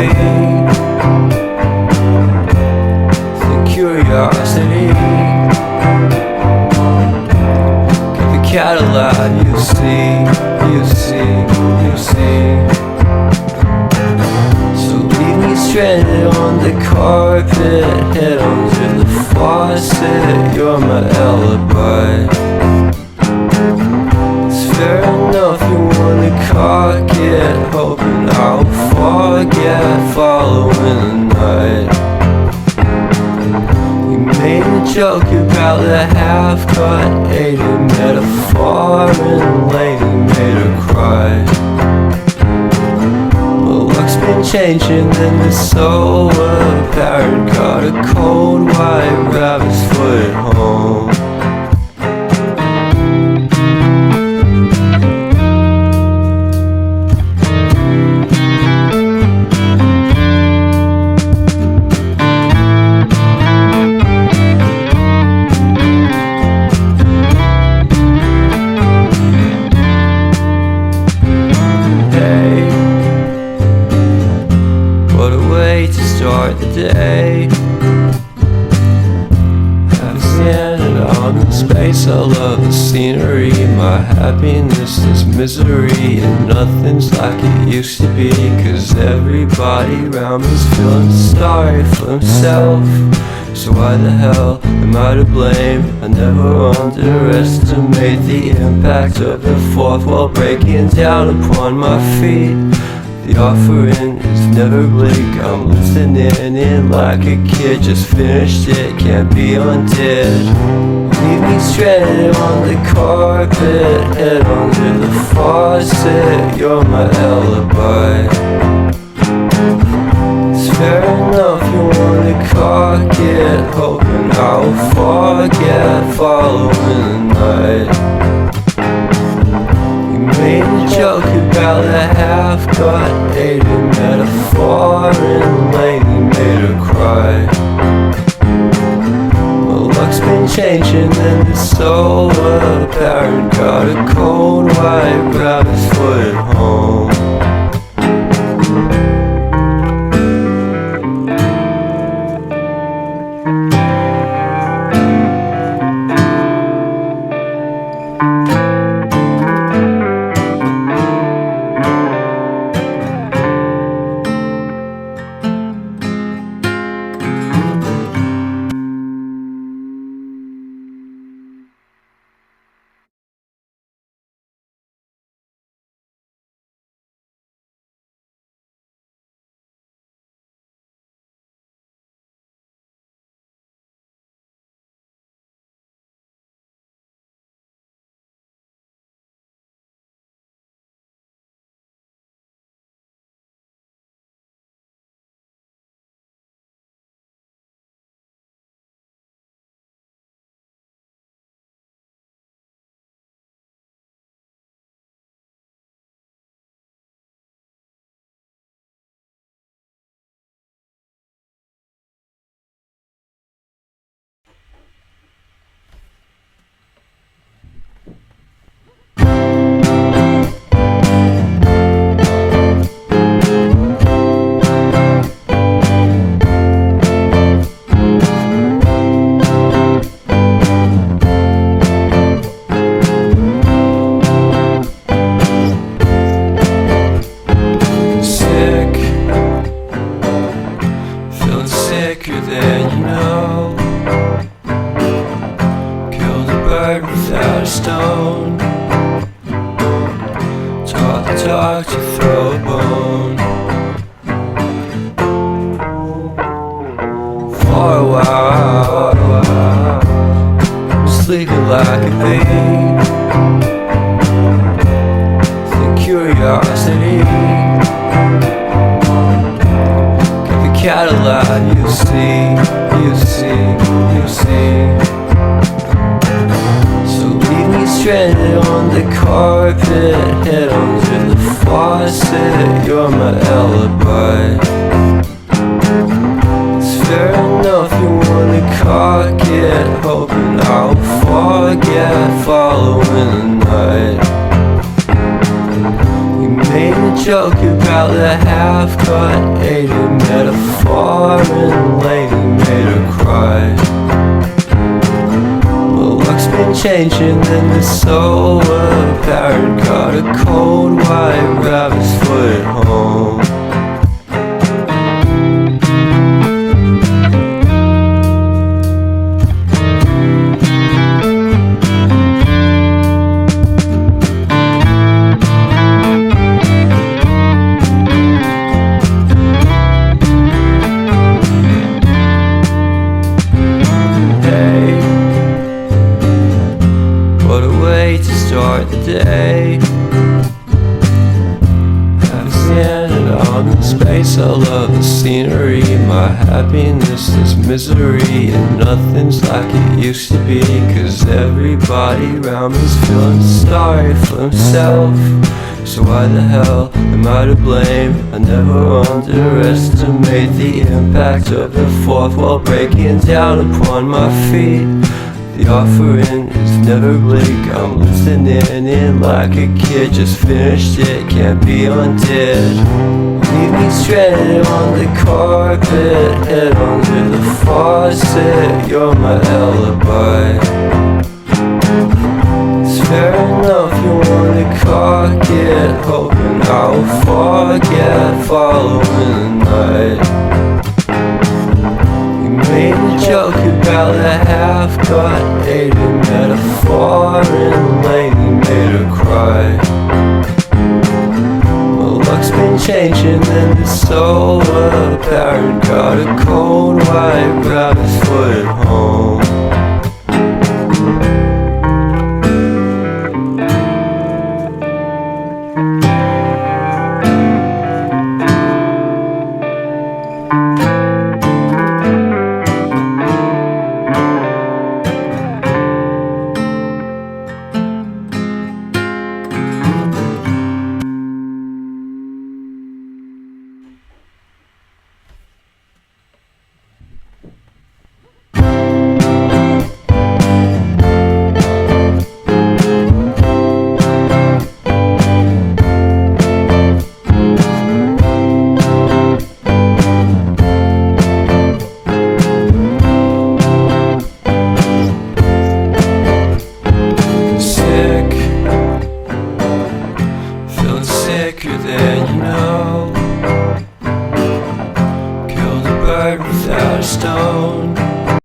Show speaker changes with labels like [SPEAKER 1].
[SPEAKER 1] beat. The curiosity. Give the cat a laugh, you see, you see, you see. So leave me stranded on the carpet, head under the faucet. You're my alibi. It's fair enough you wanna cock it, hoping I'll forget following the night. You made a joke about the half-cut, ate a metaphor and lady made her cry. Well, luck's been changing and it's so apparent. Got a cold white rabbit's foot at home. Start the day. Have standing out in space. I love the scenery. My happiness is misery, and nothing's like it used to be. Cause everybody around me's feeling sorry for himself. So why the hell am I to blame? I never underestimate the impact of the fourth wall breaking down upon my feet. The offering is never bleak. I'm listening in like a kid. Just finished it, can't be undid. Leave me stranded on the carpet, head under the faucet. You're my alibi. It's fair enough you wanna cock it, hoping I'll forget following the night. Made a joke about the half-cut, ate a metaphor and lady made her cry. Well, luck's been changing and it's so apparent. Got a cold white rabbit's foot at home. Talk to throw a bone. For a while, sleeping like a bee. The curiosity. Give the cat a laugh, you see, you see, you see. So leave me stranded on the carpet, head under the faucet. You're my alibi. It's fair enough you wanna cock it, hoping I'll forget following the night. You made a a joke about the half-cut aided met a foreign lady, made her cry. Well, luck's been changing, then it's so apparent. Got a cold white rabbit's foot at home. What a way to start the day. I've standing on the space, I love the scenery. My happiness is misery, and nothing's like it used to be. Cause everybody around me's feeling sorry for himself. So why the hell am I to blame? I never underestimate the impact of the fourth wall breaking down upon my feet. The offering is never bleak. I'm listening in like a kid, just finished it, can't be undid. Leave me stranded on the carpet, head under the faucet. You're my alibi. It's fair enough, you wanna cock it, hoping I'll forget following the night. Made a joke about the half-cut aided met a foreign lady, made her cry. Well, luck's been changing, and it's so apparent. Got a cold white rabbit's foot at home.